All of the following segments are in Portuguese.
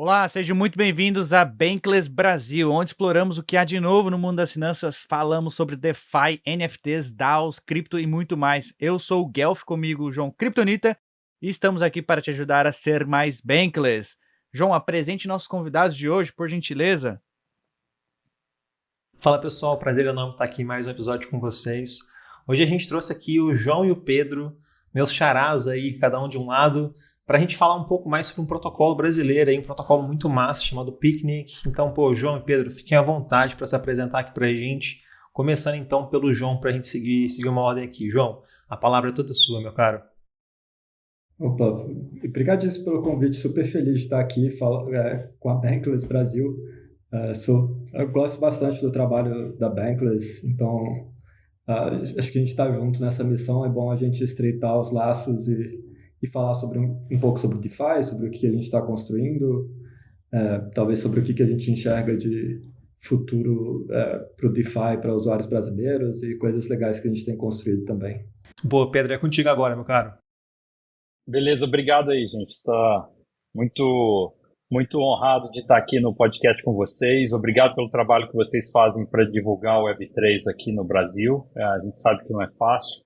Olá, sejam muito bem-vindos a Bankless Brasil, onde exploramos o que há de novo no mundo das finanças, falamos sobre DeFi, NFTs, DAOs, cripto e muito mais. Eu sou o Guelph, comigo o João Kryptonita, e estamos aqui para te ajudar a ser mais Bankless. João, apresente nossos convidados de hoje, por gentileza. Fala pessoal, prazer enorme estar aqui em mais um episódio com vocês. Hoje a gente trouxe aqui o João e o Pedro, meus xarás aí, cada um de um lado, para a gente falar um pouco mais sobre um protocolo brasileiro, aí, um protocolo muito massa chamado Picnic. Então, João e Pedro, fiquem à vontade para se apresentar aqui para a gente. Começando então pelo João, para a gente seguir uma ordem aqui. João, a palavra é toda sua, meu caro. Opa, obrigadíssimo pelo convite, super feliz de estar aqui com a Bankless Brasil. Eu gosto bastante do trabalho da Bankless, então acho que a gente está junto nessa missão. É bom a gente estreitar os laços e falar sobre um pouco sobre o DeFi, sobre o que a gente está construindo, talvez sobre o que a gente enxerga de futuro para o DeFi, para usuários brasileiros e coisas legais que a gente tem construído também. Boa, Pedro, é contigo agora, meu caro. Beleza, obrigado aí, gente. Tá muito honrado de estar aqui no podcast com vocês. Obrigado pelo trabalho que vocês fazem para divulgar o Web3 aqui no Brasil. A gente sabe que não é fácil.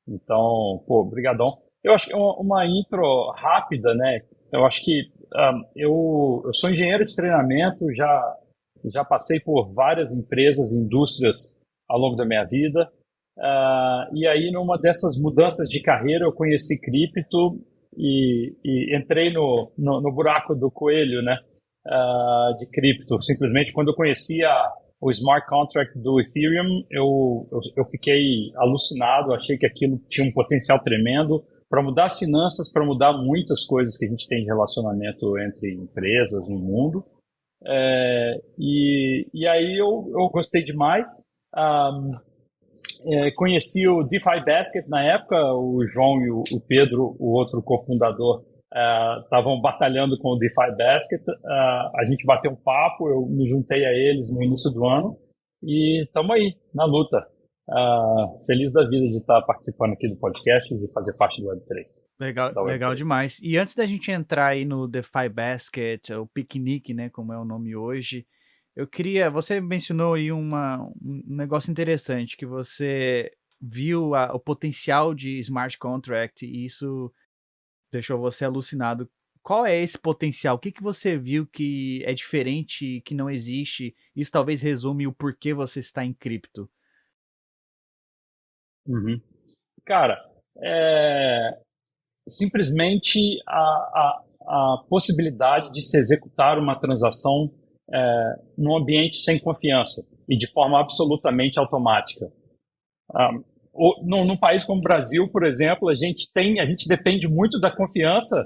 Então, brigadão. Eu acho que uma intro rápida, né? Eu acho que eu sou engenheiro de treinamento, já passei por várias empresas, indústrias ao longo da minha vida. E aí, numa dessas mudanças de carreira, eu conheci cripto e entrei no buraco do coelho, né, de cripto. Simplesmente, quando eu conhecia o smart contract do Ethereum, eu fiquei alucinado, achei que aquilo tinha um potencial tremendo para mudar as finanças, para mudar muitas coisas que a gente tem de relacionamento entre empresas no mundo. E aí eu gostei demais. Conheci o DeFi Basket na época, o João e o Pedro, o outro cofundador, estavam batalhando com o DeFi Basket. A gente bateu um papo, eu me juntei a eles no início do ano e estamos aí, na luta. Feliz da vida de estar participando aqui do podcast e de fazer parte do Web3. Legal demais. E antes da gente entrar aí no DeFi Basket, o Picnic, né, como é o nome hoje, você mencionou aí um negócio interessante, que você viu o potencial de smart contract e isso deixou você alucinado. Qual é esse potencial? O que você viu que é diferente, que não existe? Isso talvez resume o porquê você está em cripto. Uhum. Cara, simplesmente a possibilidade de se executar uma transação num ambiente sem confiança e de forma absolutamente automática. Num país como o Brasil, por exemplo, a gente depende muito da confiança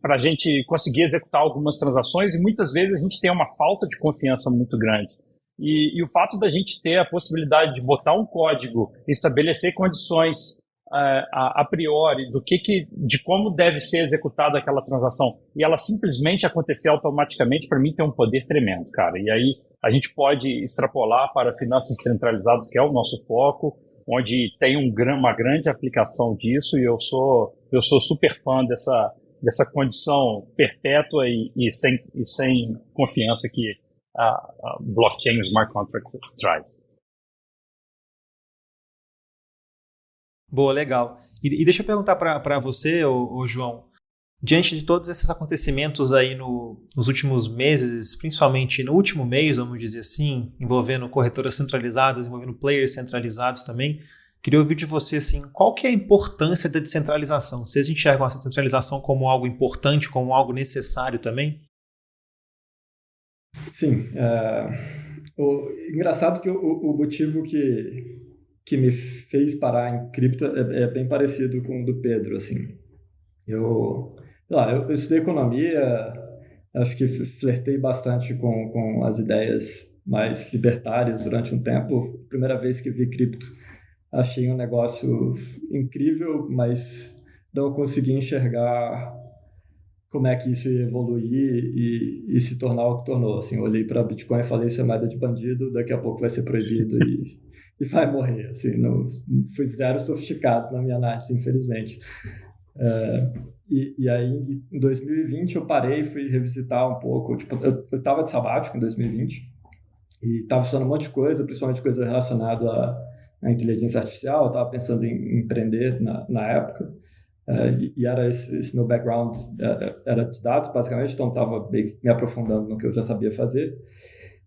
para a gente conseguir executar algumas transações e muitas vezes a gente tem uma falta de confiança muito grande. E o fato da gente ter a possibilidade de botar um código, estabelecer condições a priori de como deve ser executada aquela transação e ela simplesmente acontecer automaticamente, para mim tem um poder tremendo, cara. E aí a gente pode extrapolar para finanças centralizadas, que é o nosso foco, onde tem uma grande aplicação disso, e eu sou super fã dessa condição perpétua e sem confiança que a blockchain, o smart contract traz. Boa, legal. E deixa eu perguntar para você, João, diante de todos esses acontecimentos aí nos últimos meses, principalmente no último mês, vamos dizer assim, envolvendo corretoras centralizadas, envolvendo players centralizados também, queria ouvir de você, assim, qual que é a importância da descentralização? Vocês enxergam essa descentralização como algo importante, como algo necessário também? Sim. Engraçado que o motivo que me fez parar em cripto é bem parecido com o do Pedro, assim. Eu estudei economia, acho que flertei bastante com as ideias mais libertárias durante um tempo. Primeira vez que vi cripto, achei um negócio incrível, mas não consegui enxergar como é que isso ia evoluir e se tornar o que tornou. Assim, eu olhei para Bitcoin e falei, isso é moeda de bandido, daqui a pouco vai ser proibido e vai morrer. Assim, não fui zero sofisticado na minha análise, infelizmente. E aí, em 2020, eu parei e fui revisitar um pouco. Tipo, eu estava de sabático em 2020 e estava estudando um monte de coisa, principalmente coisa relacionada à inteligência artificial. Eu estava pensando em empreender na época. E era esse meu background, era de dados, basicamente, então estava me aprofundando no que eu já sabia fazer.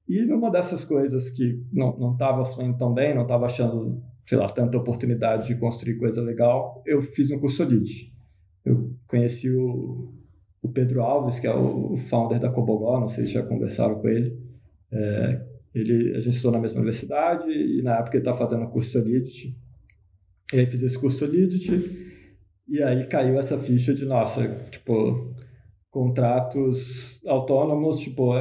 E numa dessas coisas que não estava fluindo tão bem, não estava achando, sei lá, tanta oportunidade de construir coisa legal, eu fiz um curso Solid. Eu conheci o Pedro Alves, que é o founder da Cobogó, não sei se já conversaram com ele. A gente estudou na mesma universidade e na época ele estava fazendo o curso Solidity. E aí fiz esse curso Solidity e aí caiu essa ficha de, nossa, tipo, contratos autônomos, tipo,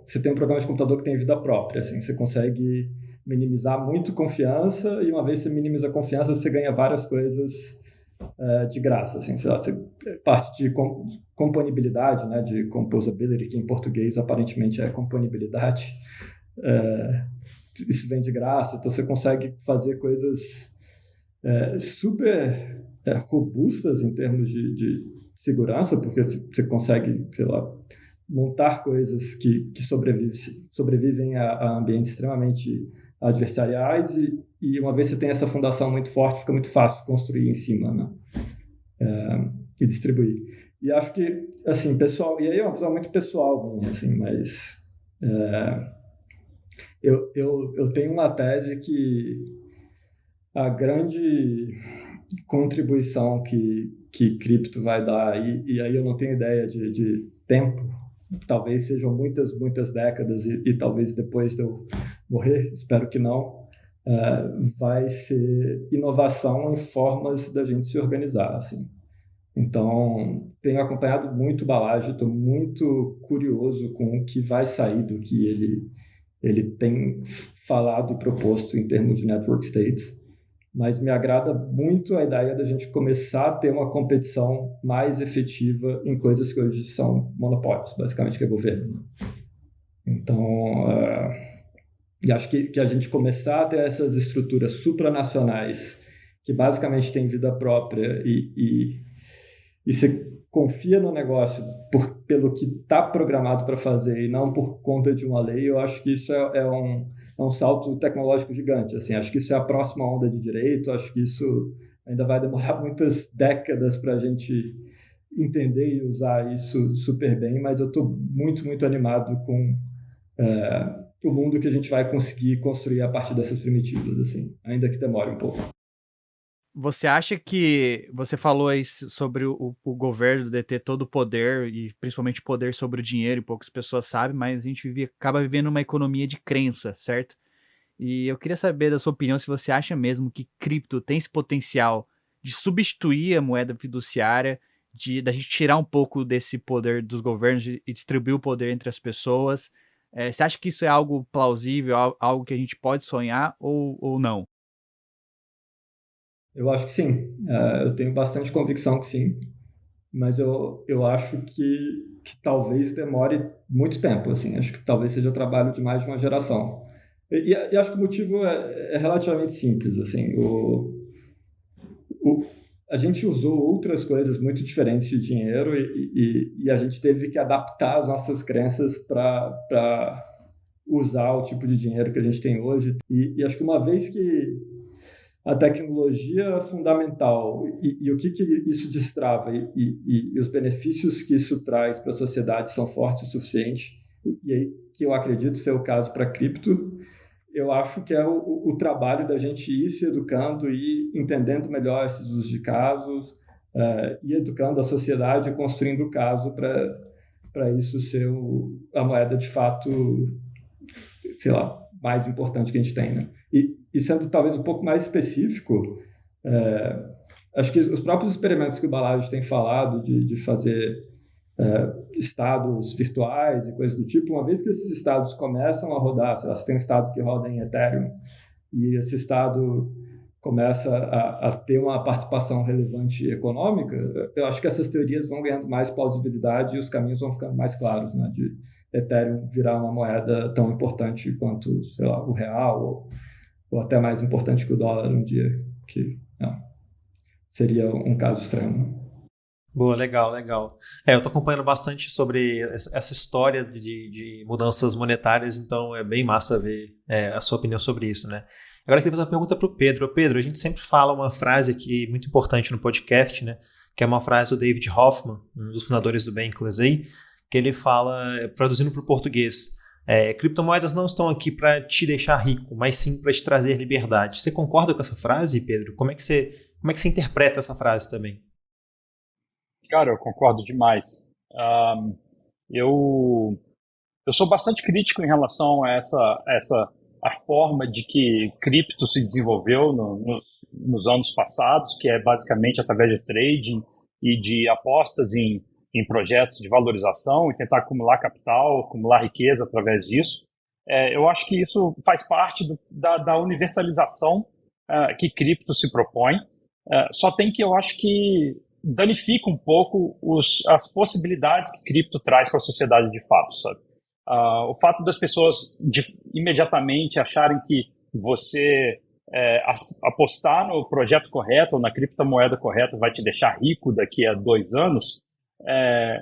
você tem um programa de computador que tem vida própria, assim, você consegue minimizar muito confiança e uma vez que você minimiza a confiança, você ganha várias coisas de graça, assim, sei lá, parte de componibilidade, né, de composability, que em português aparentemente é componibilidade, isso vem de graça, então você consegue fazer coisas super robustas em termos de segurança, porque você consegue, sei lá, montar coisas que sobrevivem a ambientes extremamente adversariais e uma vez que você tem essa fundação muito forte, fica muito fácil construir em cima, né? E distribuir. E acho que, assim, pessoal, e aí é uma visão muito pessoal minha, assim, mas eu tenho uma tese que a grande contribuição que cripto vai dar, e aí eu não tenho ideia de tempo, talvez sejam muitas, muitas décadas, e talvez depois de eu morrer, espero que não, vai ser inovação em formas da gente se organizar, assim. Então, tenho acompanhado muito o Balaji, estou muito curioso com o que vai sair do que ele tem falado e proposto em termos de network states, mas me agrada muito a ideia da gente começar a ter uma competição mais efetiva em coisas que hoje são monopólios, basicamente, que é governo. Então, e acho que a gente começar a ter essas estruturas supranacionais que basicamente têm vida própria e você confia no negócio pelo que está programado para fazer e não por conta de uma lei, eu acho que isso é um salto tecnológico gigante. Assim, acho que isso é a próxima onda de direito, acho que isso ainda vai demorar muitas décadas para a gente entender e usar isso super bem, mas eu estou muito, muito animado com o mundo que a gente vai conseguir construir a partir dessas primitivas, assim, ainda que demore um pouco. Você acha que você falou aí sobre o governo deter todo o poder e principalmente poder sobre o dinheiro, e poucas pessoas sabem, mas a gente acaba vivendo uma economia de crença, certo? E eu queria saber da sua opinião se você acha mesmo que cripto tem esse potencial de substituir a moeda fiduciária, da gente tirar um pouco desse poder dos governos e distribuir o poder entre as pessoas. Você acha que isso é algo plausível, algo que a gente pode sonhar ou não? Eu acho que sim. Eu tenho bastante convicção que sim. Mas eu acho que talvez demore muito tempo. Assim. Acho que talvez seja trabalho de mais de uma geração. E acho que o motivo é relativamente simples. Assim. A gente usou outras coisas muito diferentes de dinheiro e a gente teve que adaptar as nossas crenças para usar o tipo de dinheiro que a gente tem hoje. E acho que uma vez que a tecnologia fundamental e o que isso destrava e os benefícios que isso traz para a sociedade são fortes o suficiente, e aí que eu acredito ser o caso para cripto, eu acho que é o trabalho da gente ir se educando e entendendo melhor esses usos de casos, e educando a sociedade e construindo o caso para isso ser a moeda de fato, sei lá, mais importante que a gente tem, né? E sendo talvez um pouco mais específico, acho que os próprios experimentos que o Balaji tem falado de fazer estados virtuais e coisas do tipo, uma vez que esses estados começam a rodar, sei lá, você tem um estado que roda em Ethereum e esse estado começa a ter uma participação relevante econômica, eu acho que essas teorias vão ganhando mais plausibilidade e os caminhos vão ficando mais claros, né, de Ethereum virar uma moeda tão importante quanto, sei lá, o real ou até mais importante que o dólar um dia. seria um caso extremo. Boa, legal, legal. Eu estou acompanhando bastante sobre essa história de mudanças monetárias, então é bem massa ver a sua opinião sobre isso, né? Agora eu queria fazer uma pergunta para o Pedro. Pedro, a gente sempre fala uma frase aqui muito importante no podcast, né? Que é uma frase do David Hoffman, um dos fundadores do Bankless aí, que ele fala, traduzindo para o português, criptomoedas não estão aqui para te deixar rico, mas sim para te trazer liberdade. Você concorda com essa frase, Pedro? Como é que você interpreta essa frase também? Cara, eu concordo demais. Eu, eu sou bastante crítico em relação a a forma de que cripto se desenvolveu nos anos passados, que é basicamente através de trading e de apostas em projetos de valorização e tentar acumular capital, acumular riqueza através disso. Eu acho que isso faz parte da universalização que cripto se propõe. Só tem que eu acho que danifica um pouco as possibilidades que cripto traz para a sociedade de fato, sabe? O fato das pessoas imediatamente acharem que você apostar no projeto correto ou na criptomoeda correta vai te deixar rico daqui a 2 anos,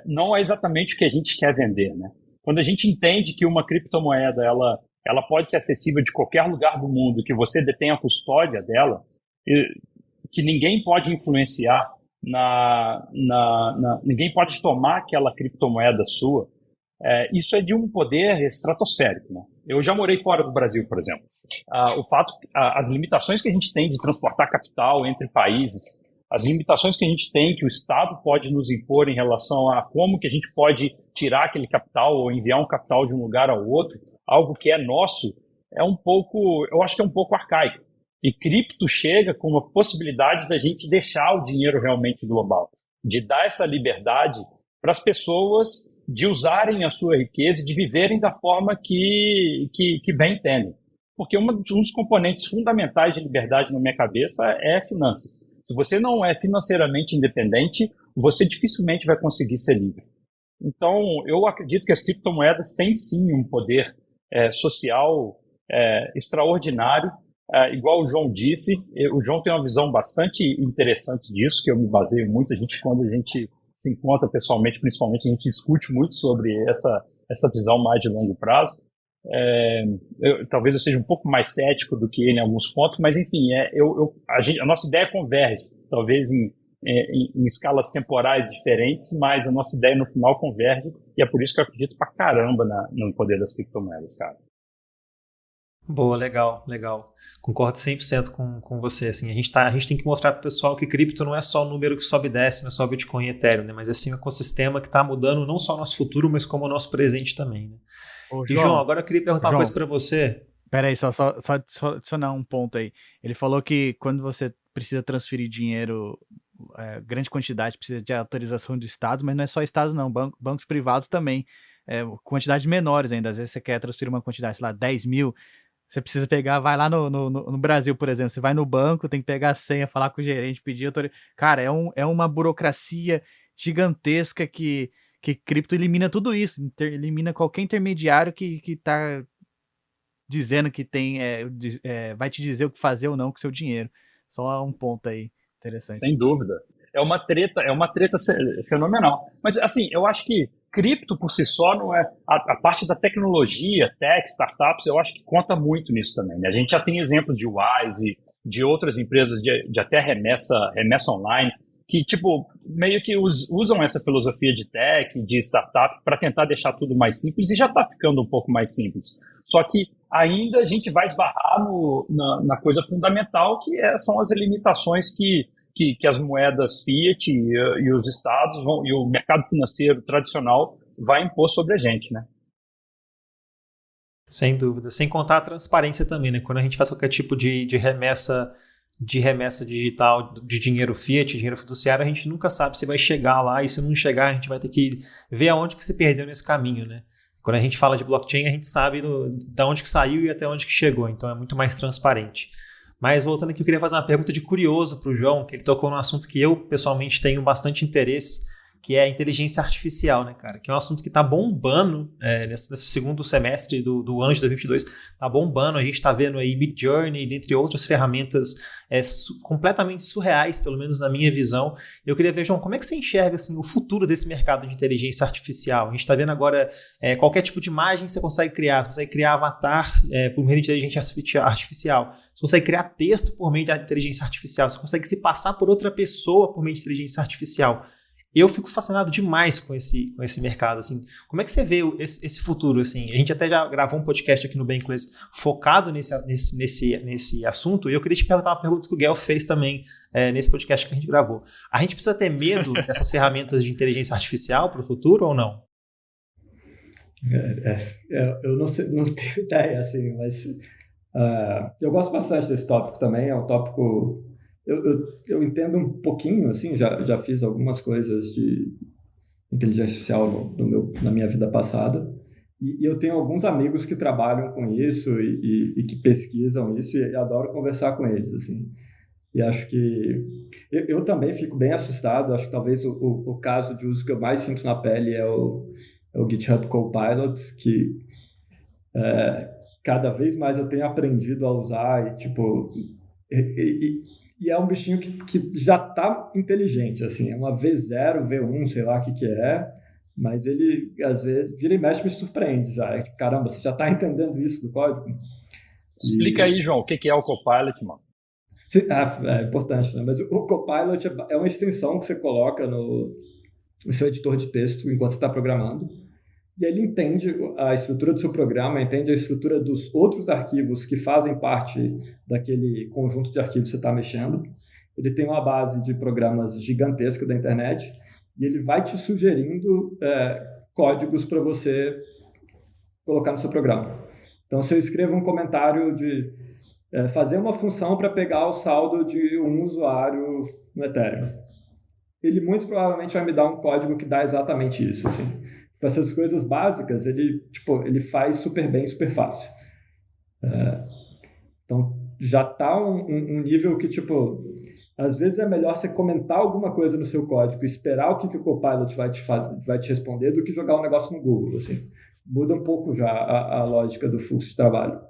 não é exatamente o que a gente quer vender, né? Quando a gente entende que uma criptomoeda ela pode ser acessível de qualquer lugar do mundo, que você detém a custódia dela, que ninguém pode influenciar ninguém pode tomar aquela criptomoeda sua. Isso é de um poder estratosférico, né? Eu já morei fora do Brasil, por exemplo. As limitações que a gente tem de transportar capital entre países, as limitações que a gente tem que o Estado pode nos impor em relação a como que a gente pode tirar aquele capital ou enviar um capital de um lugar ao outro, algo que é nosso, eu acho que é um pouco arcaico. E cripto chega com uma possibilidade da gente deixar o dinheiro realmente global, de dar essa liberdade para as pessoas de usarem a sua riqueza e de viverem da forma que bem entendem. Porque um dos componentes fundamentais de liberdade na minha cabeça é finanças. Se você não é financeiramente independente, você dificilmente vai conseguir ser livre. Então, eu acredito que as criptomoedas têm sim um poder social extraordinário. Igual o João disse, o João tem uma visão bastante interessante disso, que eu me baseio muito. Quando a gente se encontra pessoalmente, principalmente, a gente discute muito sobre essa visão mais de longo prazo. Talvez eu seja um pouco mais cético do que ele em alguns pontos, mas enfim, a nossa ideia converge, talvez em escalas temporais diferentes, mas a nossa ideia no final converge, e é por isso que eu acredito pra caramba no poder das criptomoedas, cara. Boa, legal, legal. Concordo 100% com você. Assim, a gente tem que mostrar para o pessoal que cripto não é só o número que sobe e desce, não é só Bitcoin e Ethereum, né? Mas é sim um ecossistema que está mudando não só o nosso futuro, mas como o nosso presente também, né? Ô, E João, agora eu queria perguntar uma coisa para você. Peraí, só adicionar um ponto aí. Ele falou que quando você precisa transferir dinheiro, grande quantidade, precisa de autorização de estados, mas não é só estados não, bancos privados também, quantidades menores ainda. Às vezes você quer transferir uma quantidade, sei lá, 10 mil, você precisa pegar, vai lá no Brasil, por exemplo, você vai no banco, tem que pegar a senha, falar com o gerente, pedir autorização. Cara, é uma burocracia gigantesca que cripto elimina tudo isso, elimina qualquer intermediário que tá dizendo que tem, vai te dizer o que fazer ou não com seu dinheiro. Só um ponto aí interessante. Sem dúvida. É uma treta fenomenal. Mas assim, eu acho que cripto por si só não é a parte da tecnologia, tech, startups, eu acho que conta muito nisso também, né? A gente já tem exemplos de Wise, de outras empresas de até remessa online, que tipo meio que usam essa filosofia de tech, de startup para tentar deixar tudo mais simples, e já está ficando um pouco mais simples. Só que ainda a gente vai esbarrar na coisa fundamental, que são as limitações que as moedas fiat e os estados e o mercado financeiro tradicional vai impor sobre a gente, né? Sem dúvida. Sem contar a transparência também, né? Quando a gente faz qualquer tipo de remessa digital de dinheiro fiat, dinheiro fiduciário, a gente nunca sabe se vai chegar lá, e se não chegar, a gente vai ter que ver aonde que se perdeu nesse caminho, né? Quando a gente fala de blockchain, a gente sabe de onde que saiu e até onde que chegou, então é muito mais transparente. Mas voltando aqui, eu queria fazer uma pergunta de curioso para o João, que ele tocou num assunto que eu pessoalmente tenho bastante interesse, que é a inteligência artificial, né, cara? Que é um assunto que tá bombando nesse segundo semestre do ano de 2022, tá bombando, a gente tá vendo aí Midjourney, dentre outras ferramentas completamente surreais, pelo menos na minha visão. Eu queria ver, João, como é que você enxerga assim, o futuro desse mercado de inteligência artificial? A gente tá vendo agora qualquer tipo de imagem você consegue criar avatar por meio de inteligência artificial, você consegue criar texto por meio da inteligência artificial, você consegue se passar por outra pessoa por meio de inteligência artificial. Eu fico fascinado demais com esse mercado, assim. Como é que você vê esse futuro, assim? A gente até já gravou um podcast aqui no Bankless focado nesse assunto, e eu queria te perguntar uma pergunta que o Guel fez também nesse podcast que a gente gravou. A gente precisa ter medo dessas ferramentas de inteligência artificial para o futuro ou não? Eu não sei, não tenho ideia, assim, mas eu gosto bastante desse tópico também. É um tópico... Eu entendo um pouquinho, assim, já fiz algumas coisas de inteligência artificial na minha vida passada, e eu tenho alguns amigos que trabalham com isso e que pesquisam isso, e adoro conversar com eles, assim. E acho que eu também fico bem assustado. Acho que talvez o caso de uso que eu mais sinto na pele é o GitHub Copilot, que cada vez mais eu tenho aprendido a usar, e tipo... E é um bichinho que já está inteligente, assim, é uma V0, V1, sei lá o que é, mas ele, às vezes, vira e mexe, me surpreende já. É tipo, caramba, você já está entendendo isso do código? Explica aí, João, o que é o Copilot, mano? É importante, né? Mas o Copilot é uma extensão que você coloca no seu editor de texto enquanto você está programando, e ele entende a estrutura do seu programa, entende a estrutura dos outros arquivos que fazem parte daquele conjunto de arquivos que você está mexendo. Ele tem uma base de programas gigantesca da internet e ele vai te sugerindo códigos para você colocar no seu programa. Então, se eu escrevo um comentário de fazer uma função para pegar o saldo de um usuário no Ethereum, ele muito provavelmente vai me dar um código que dá exatamente isso, assim. Para essas coisas básicas, ele faz super bem, super fácil. Então, já está um nível que, às vezes é melhor você comentar alguma coisa no seu código e esperar o que o Copilot vai te responder do que jogar um negócio no Google, assim. Muda um pouco já a lógica do fluxo de trabalho.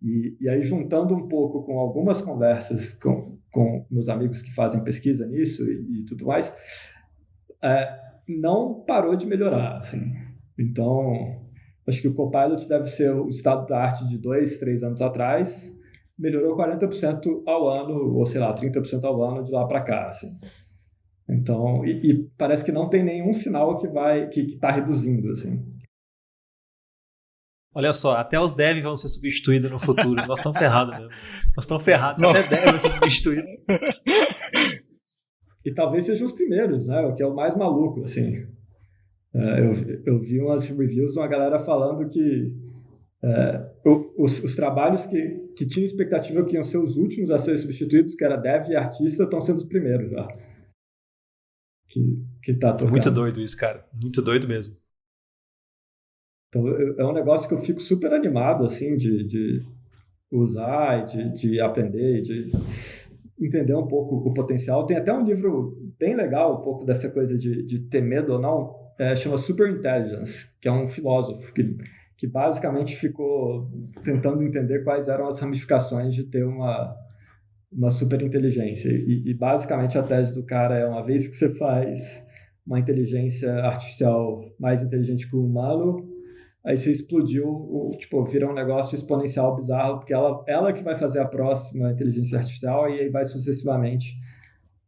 E aí, juntando um pouco com algumas conversas com meus amigos que fazem pesquisa nisso e tudo mais, não parou de melhorar, assim. Então, acho que o Copilot deve ser o estado da arte de 2, 3 anos atrás, melhorou 40% ao ano, ou sei lá, 30% ao ano de lá para cá, assim. Então, e parece que não tem nenhum sinal que está reduzindo, assim. Olha só, até os devs vão ser substituídos no futuro. Nós estamos ferrados mesmo. Nós estamos ferrados, até devs vão ser substituídos. E talvez sejam os primeiros, né? O que é o mais maluco, assim. Eu vi umas reviews de uma galera falando que os trabalhos que tinham expectativa que iam ser os últimos a ser substituídos, que era dev e artista, estão sendo os primeiros já. Que tá tocando. Muito doido isso, cara. Muito doido mesmo. Então, é um negócio que eu fico super animado, assim, de usar, de aprender, de entender um pouco o potencial. Tem até um livro bem legal, um pouco dessa coisa de ter medo ou não, chama Superintelligence, que é um filósofo que basicamente ficou tentando entender quais eram as ramificações de ter uma superinteligência. E basicamente a tese do cara é, uma vez que você faz uma inteligência artificial mais inteligente que o humano, aí você explodiu, vira um negócio exponencial bizarro, porque ela que vai fazer a próxima inteligência artificial, e aí vai sucessivamente,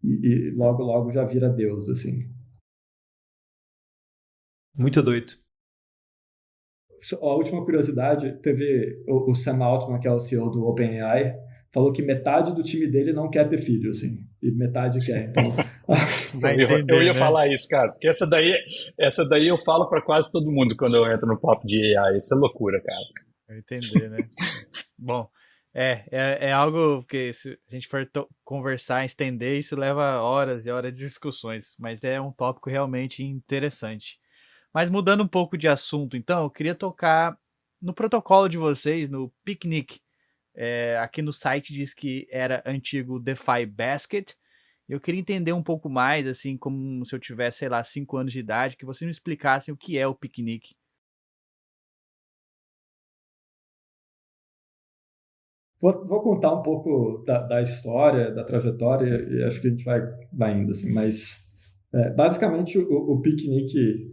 e logo, logo já vira Deus, assim. Muito doido. A última curiosidade, teve o Sam Altman, que é o CEO do OpenAI, falou que metade do time dele não quer ter filho, assim, e metade quer, então... Eu ia falar isso, cara, porque essa daí eu falo para quase todo mundo quando eu entro no papo de AI. Isso é loucura, cara. Eu entender, né? Bom, é algo que se a gente for conversar, estender, isso leva horas e horas de discussões, mas é um tópico realmente interessante. Mas mudando um pouco de assunto, então, eu queria tocar no protocolo de vocês, no Picnic. Aqui no site diz que era antigo DeFi Basket, Eu queria entender um pouco mais, assim, como se eu tivesse, sei lá, 5 anos de idade, que vocês me explicassem o que é o piquenique. Vou contar um pouco da história, da trajetória, e acho que a gente vai indo, assim, mas basicamente o piquenique,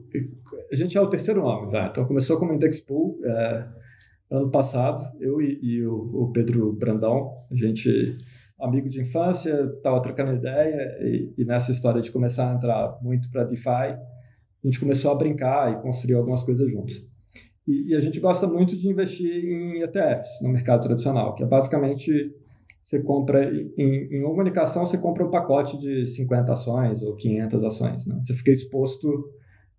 a gente é o terceiro nome já, então começou como Index Pool, ano passado, eu e o Pedro Brandão, a gente, amigo de infância, estava trocando ideia, e nessa história de começar a entrar muito para DeFi, a gente começou a brincar e construir algumas coisas juntos. E a gente gosta muito de investir em ETFs no mercado tradicional, que é basicamente você compra, em uma comunicação, você compra um pacote de 50 ações ou 500 ações. Né? Você fica exposto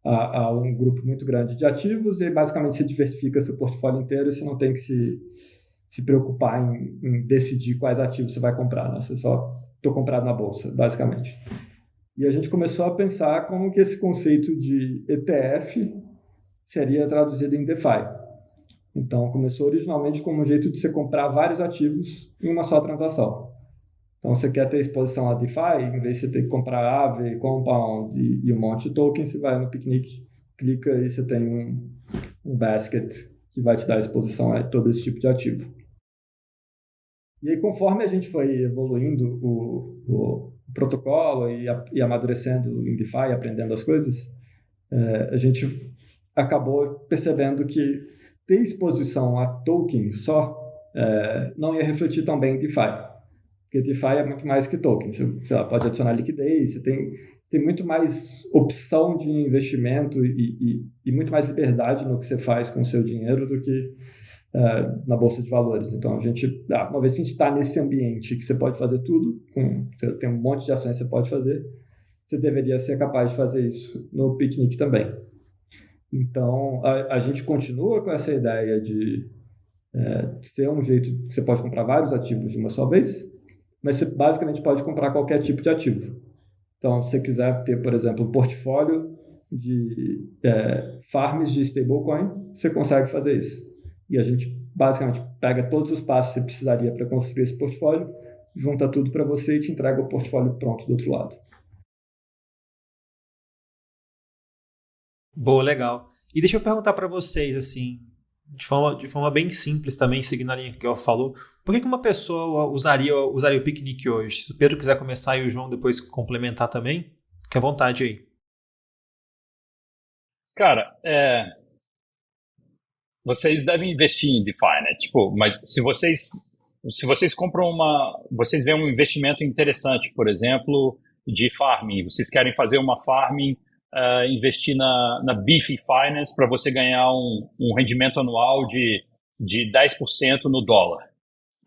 a um grupo muito grande de ativos e basicamente você diversifica seu portfólio inteiro e você não tem que se preocupar em decidir quais ativos você vai comprar. Né? Você só estou comprado na bolsa, basicamente. E a gente começou a pensar como que esse conceito de ETF seria traduzido em DeFi. Então, começou originalmente como um jeito de você comprar vários ativos em uma só transação. Então, você quer ter exposição a DeFi, em vez de você ter que comprar Aave, Compound e um monte de token, você vai no Picnic, clica e você tem um basket que vai te dar exposição a todo esse tipo de ativo. E aí, conforme a gente foi evoluindo o protocolo e amadurecendo em DeFi, aprendendo as coisas, a gente acabou percebendo que ter exposição a token só não ia refletir tão bem em DeFi. Porque DeFi é muito mais que token. Você pode adicionar liquidez, você tem muito mais opção de investimento e muito mais liberdade no que você faz com o seu dinheiro do que na Bolsa de Valores. Então, uma vez que a gente está nesse ambiente que você pode fazer tudo, você tem um monte de ações que você pode fazer, você deveria ser capaz de fazer isso no Picnic também. Então, a gente continua com essa ideia de ser um jeito que você pode comprar vários ativos de uma só vez, mas você basicamente pode comprar qualquer tipo de ativo. Então, se você quiser ter, por exemplo, um portfólio de farms de stablecoin, você consegue fazer isso. E a gente basicamente pega todos os passos que você precisaria para construir esse portfólio, junta tudo para você e te entrega o portfólio pronto do outro lado. Boa, legal. E deixa eu perguntar para vocês, assim, de forma bem simples também, seguindo a linha que eu falou, por que uma pessoa usaria o Picnic hoje? Se o Pedro quiser começar e o João depois complementar também, fique à vontade aí. Cara, vocês devem investir em DeFi, né? Tipo, mas se vocês compram vocês veem um investimento interessante, por exemplo, de farming, vocês querem fazer uma farming, investir na Beefy Finance para você ganhar um rendimento anual de 10% no dólar.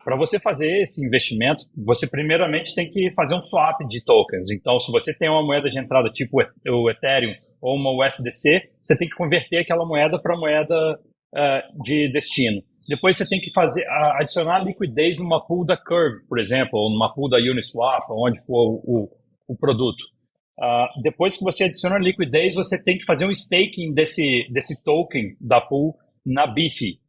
Para você fazer esse investimento, você primeiramente tem que fazer um swap de tokens. Então, se você tem uma moeda de entrada tipo o Ethereum ou uma USDC, você tem que converter aquela moeda para moeda de destino. Depois você tem que adicionar liquidez numa pool da Curve, por exemplo, ou numa pool da Uniswap, onde for o produto. Depois que você adiciona liquidez, você tem que fazer um staking desse token da pool na Beefy.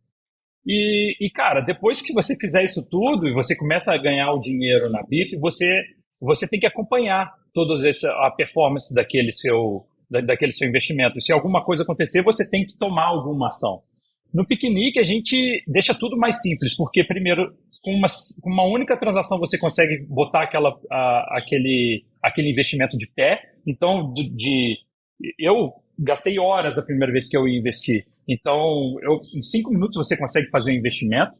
Cara, depois que você fizer isso tudo e você começa a ganhar o dinheiro na Beefy, você tem que acompanhar toda a performance daquele seu investimento. E se alguma coisa acontecer, você tem que tomar alguma ação. No Picnic, a gente deixa tudo mais simples, porque, primeiro, com uma única transação, você consegue botar aquele investimento de pé. Então, eu gastei horas a primeira vez que eu investi. Então, em 5 minutos você consegue fazer um investimento,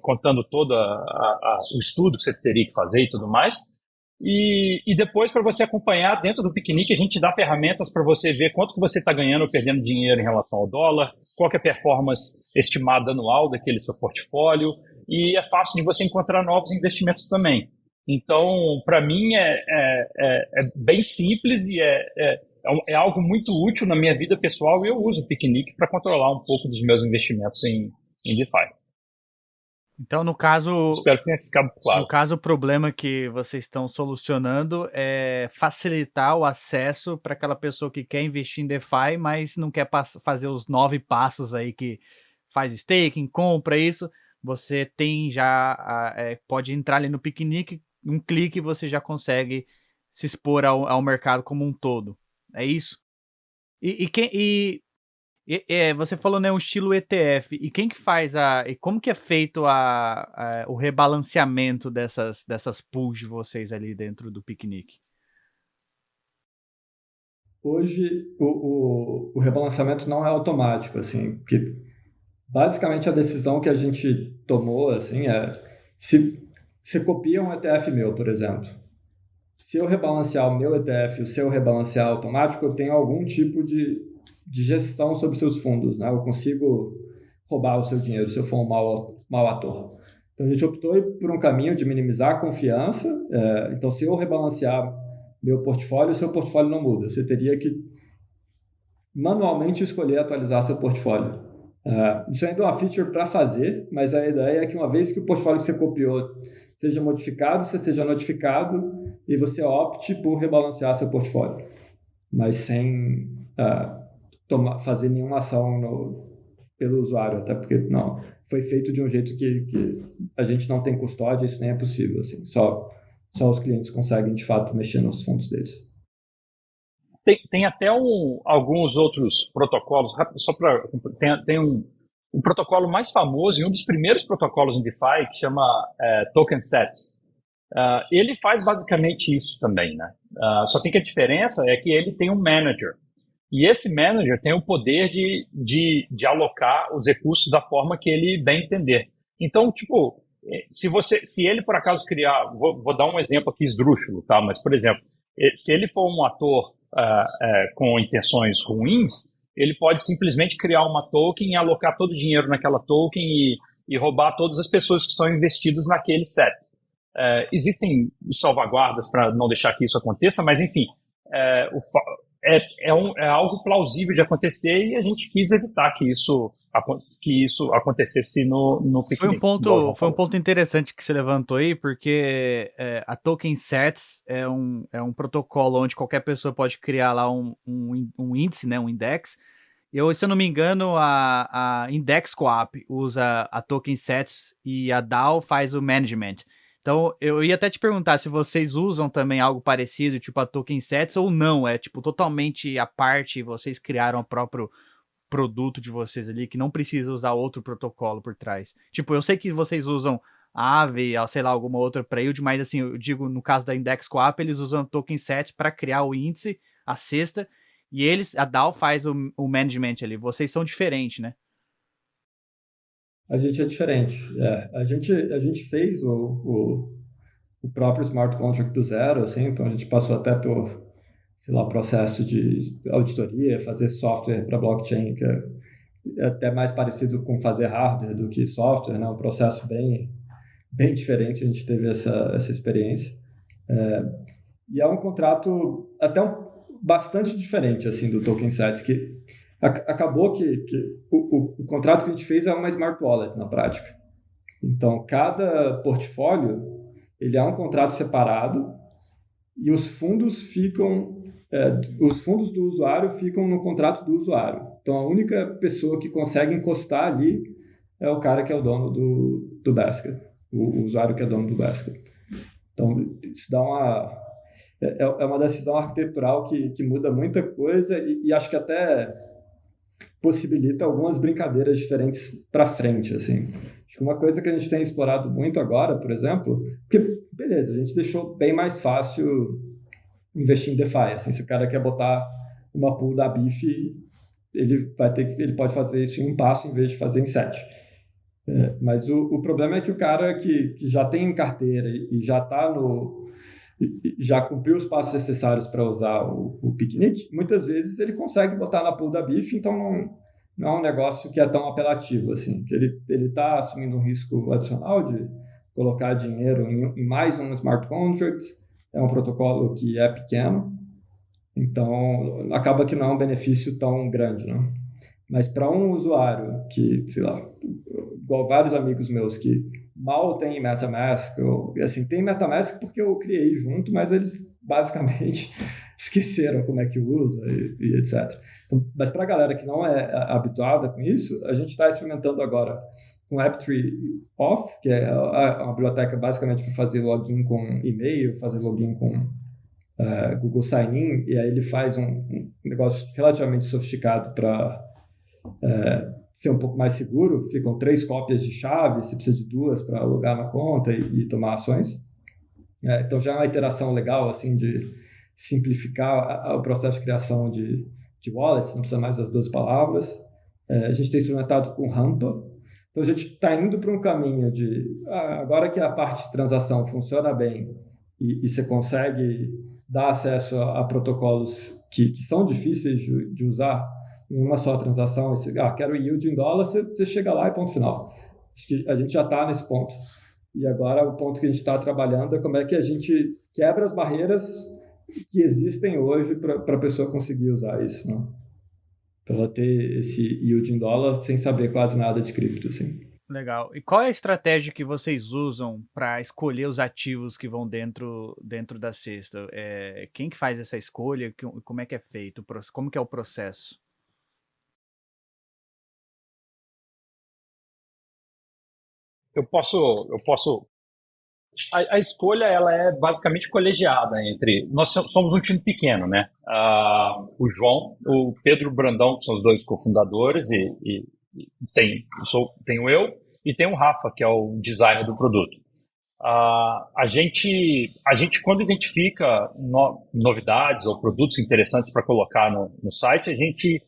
contando todo o estudo que você teria que fazer e tudo mais. E depois, para você acompanhar dentro do Picnic, a gente dá ferramentas para você ver quanto que você está ganhando ou perdendo dinheiro em relação ao dólar, qual que é a performance estimada anual daquele seu portfólio, e é fácil de você encontrar novos investimentos também. Então, para mim, é bem simples e é algo muito útil na minha vida pessoal, e eu uso o Picnic para controlar um pouco dos meus investimentos em DeFi. Então, no caso, espero que tenha ficado claro. No caso, o problema que vocês estão solucionando é facilitar o acesso para aquela pessoa que quer investir em DeFi, mas não quer fazer os 9 passos aí que faz staking, compra isso. Você tem já pode entrar ali no Picnic, um clique você já consegue se expor ao mercado como um todo. É isso? Você falou, né, um estilo ETF. E quem que faz e como que é feito o rebalanceamento dessas pools de vocês ali dentro do Picnic? Hoje, o rebalanceamento não é automático, assim, porque basicamente a decisão que a gente tomou, assim, se você copia um ETF meu, por exemplo, se eu rebalancear o meu ETF e o seu rebalancear automático, eu tenho algum tipo de gestão sobre seus fundos, né? Eu consigo roubar o seu dinheiro se eu for um mau ator. Então a gente optou por um caminho de minimizar a confiança. Então, se eu rebalancear meu portfólio, o seu portfólio não muda. Você teria que manualmente escolher atualizar seu portfólio. Isso ainda é uma feature para fazer, mas a ideia é que uma vez que o portfólio que você copiou seja modificado, você seja notificado e você opte por rebalancear seu portfólio, mas sem fazer nenhuma ação pelo usuário, até porque não foi feito de um jeito que a gente não tem custódia, isso nem é possível, assim, só os clientes conseguem de fato mexer nos fundos deles. Tem até alguns outros protocolos, só para tem um protocolo mais famoso e um dos primeiros protocolos em DeFi que chama Token Sets. Ele faz basicamente isso também, né? Só tem que a diferença é que ele tem um manager. E esse manager tem o poder de alocar os recursos da forma que ele bem entender. Então, tipo, se ele por acaso criar, vou dar um exemplo aqui esdrúxulo, tá? Mas, por exemplo, se ele for um ator com intenções ruins, ele pode simplesmente criar uma token e alocar todo o dinheiro naquela token e roubar todas as pessoas que estão investidas naquele set. Existem salvaguardas para não deixar que isso aconteça, mas enfim, é algo plausível de acontecer e a gente quis evitar que isso acontecesse no Picnic. Foi um ponto interessante que você levantou aí, porque a Token Sets é um protocolo onde qualquer pessoa pode criar lá um índice, né, um index. Se eu não me engano, a Index Coop usa a Token Sets e a DAO faz o management. Então, eu ia até te perguntar se vocês usam também algo parecido, tipo a Token Sets, ou não, é tipo totalmente à parte, vocês criaram o próprio produto de vocês ali, que não precisa usar outro protocolo por trás. Tipo, eu sei que vocês usam a Aave, sei lá, alguma outra prelude, mas assim, eu digo, no caso da Index Coop, eles usam Token Sets para criar o índice, a cesta, e a DAO faz o management ali. Vocês são diferentes, né? A gente é diferente. A gente fez o próprio smart contract do zero, assim, então a gente passou até por, sei lá, processo de auditoria, fazer software para blockchain, que é até mais parecido com fazer hardware do que software, né? Um processo bem, bem diferente, a gente teve essa experiência. E é um contrato até bastante diferente, assim, do Token Sets, que acabou que o contrato que a gente fez é uma smart wallet na prática. Então, cada portfólio ele é um contrato separado e os fundos do usuário ficam no contrato do usuário. Então, a única pessoa que consegue encostar ali é o cara que é o dono do basket, o usuário que é dono do basket. Então, isso dá uma decisão arquitetural que muda muita coisa e acho que até possibilita algumas brincadeiras diferentes para frente, assim. Acho que uma coisa que a gente tem explorado muito agora, por exemplo, porque, beleza, a gente deixou bem mais fácil investir em DeFi, assim, se o cara quer botar uma pool da BIF, ele pode fazer isso em um passo em vez de fazer em 7. Mas o problema é que o cara que já tem carteira e já está já cumpriu os passos necessários para usar o Picnic, muitas vezes ele consegue botar na pool da BIF, então não é um negócio que é tão apelativo assim, que ele está assumindo um risco adicional de colocar dinheiro em mais um smart contract, é um protocolo que é pequeno, então acaba que não é um benefício tão grande, né? Mas para um usuário que, sei lá, igual vários amigos meus que mal tem MetaMask, assim, tem MetaMask porque eu criei junto, mas eles basicamente esqueceram como é que usa e etc. Então, mas para a galera que não é habituada com isso, a gente está experimentando agora com AppTree Off, que é uma biblioteca basicamente para fazer login com e-mail, fazer login com Google Sign-in, e aí ele faz um negócio relativamente sofisticado para ser um pouco mais seguro. Ficam 3 cópias de chave, você precisa de 2 para logar na conta e tomar ações. Então já é uma iteração legal assim de simplificar o processo de criação de wallets, não precisa mais das 12 palavras. A gente tem experimentado com Rampa. Então a gente está indo para um caminho de agora que a parte de transação funciona bem e você consegue dar acesso a protocolos que são difíceis de usar em uma só transação. Você, quero yield em dólar, você chega lá e ponto final. Acho que a gente já está nesse ponto. E agora o ponto que a gente está trabalhando é como é que a gente quebra as barreiras que existem hoje para a pessoa conseguir usar isso, né? Para ela ter esse yield em dólar sem saber quase nada de cripto, assim. Legal. E qual é a estratégia que vocês usam para escolher os ativos que vão dentro da cesta? Quem que faz essa escolha? Como é que é feito? Como que é o processo? Eu posso. A escolha ela é basicamente colegiada entre. Nós somos um time pequeno, né? O João, o Pedro Brandão, que são os 2 cofundadores, e tenho eu e tem o Rafa, que é o designer do produto. A gente quando identifica novidades ou produtos interessantes para colocar no site, a gente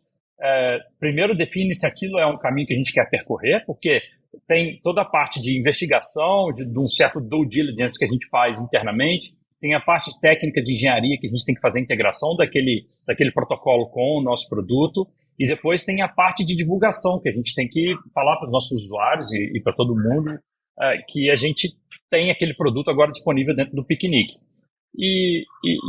primeiro define se aquilo é um caminho que a gente quer percorrer, porque tem toda a parte de investigação, de um certo due diligence que a gente faz internamente, tem a parte técnica de engenharia que a gente tem que fazer a integração daquele protocolo com o nosso produto, e depois tem a parte de divulgação que a gente tem que falar para os nossos usuários e para todo mundo que a gente tem aquele produto agora disponível dentro do Piquenique.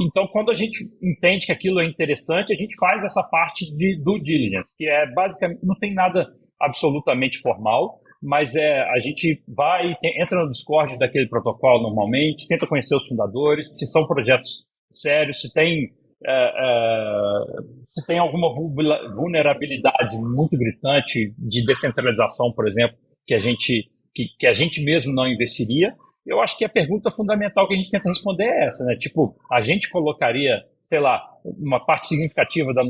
Então, quando a gente entende que aquilo é interessante, a gente faz essa parte de due diligence, que é basicamente, não tem nada absolutamente formal, mas a gente entra no Discord daquele protocolo normalmente, tenta conhecer os fundadores, se são projetos sérios, se tem alguma vulnerabilidade muito gritante de descentralização, por exemplo, que a gente mesmo não investiria. Eu acho que a pergunta fundamental que a gente tenta responder é essa, né? Tipo, a gente colocaria, sei lá, uma parte significativa dos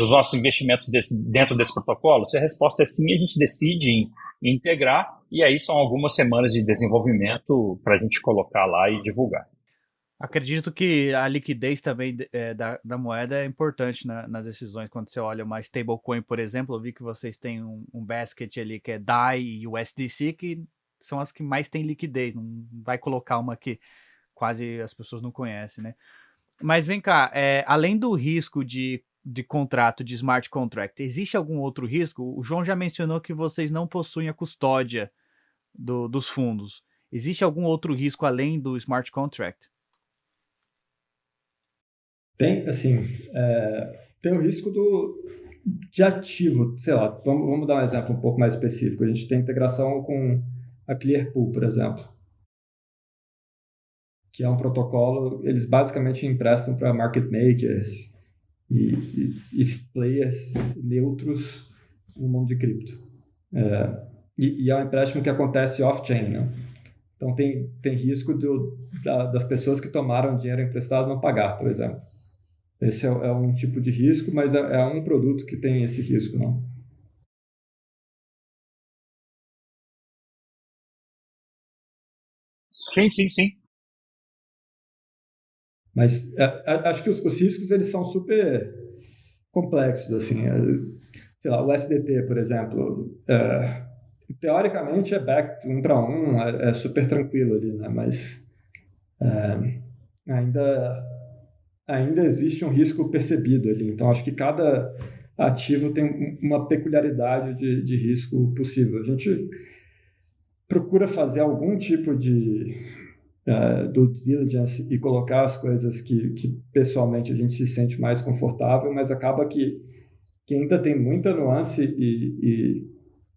nossos investimentos dentro desse protocolo? Se a resposta é sim, a gente decide em integrar, e aí são algumas semanas de desenvolvimento para a gente colocar lá e divulgar. Acredito que a liquidez também da moeda é importante nas decisões. Quando você olha uma stablecoin, por exemplo, eu vi que vocês têm um basket ali que é DAI e USDC, que são as que mais têm liquidez. Não vai colocar uma que quase as pessoas não conhecem, né? Mas vem cá, além do risco de contrato, de smart contract, existe algum outro risco? O João já mencionou que vocês não possuem a custódia dos fundos. Existe algum outro risco além do smart contract? Tem, assim, tem o risco de ativo, sei lá, vamos dar um exemplo um pouco mais específico. A gente tem integração com a Clearpool, por exemplo, que é um protocolo, eles basicamente emprestam para market makers e players neutros no mundo de cripto. E é um empréstimo que acontece off-chain, né? Então tem risco das pessoas que tomaram dinheiro emprestado não pagar, por exemplo. Esse é um tipo de risco, mas é um produto que tem esse risco, não? Sim. Mas acho que os riscos eles são super complexos, assim. Sei lá, o SDT, por exemplo, teoricamente é backed 1 para 1, é super tranquilo ali, né? Mas ainda existe um risco percebido ali. Então, acho que cada ativo tem uma peculiaridade de risco possível. A gente procura fazer algum tipo de due diligence e colocar as coisas que pessoalmente a gente se sente mais confortável, mas acaba que ainda tem muita nuance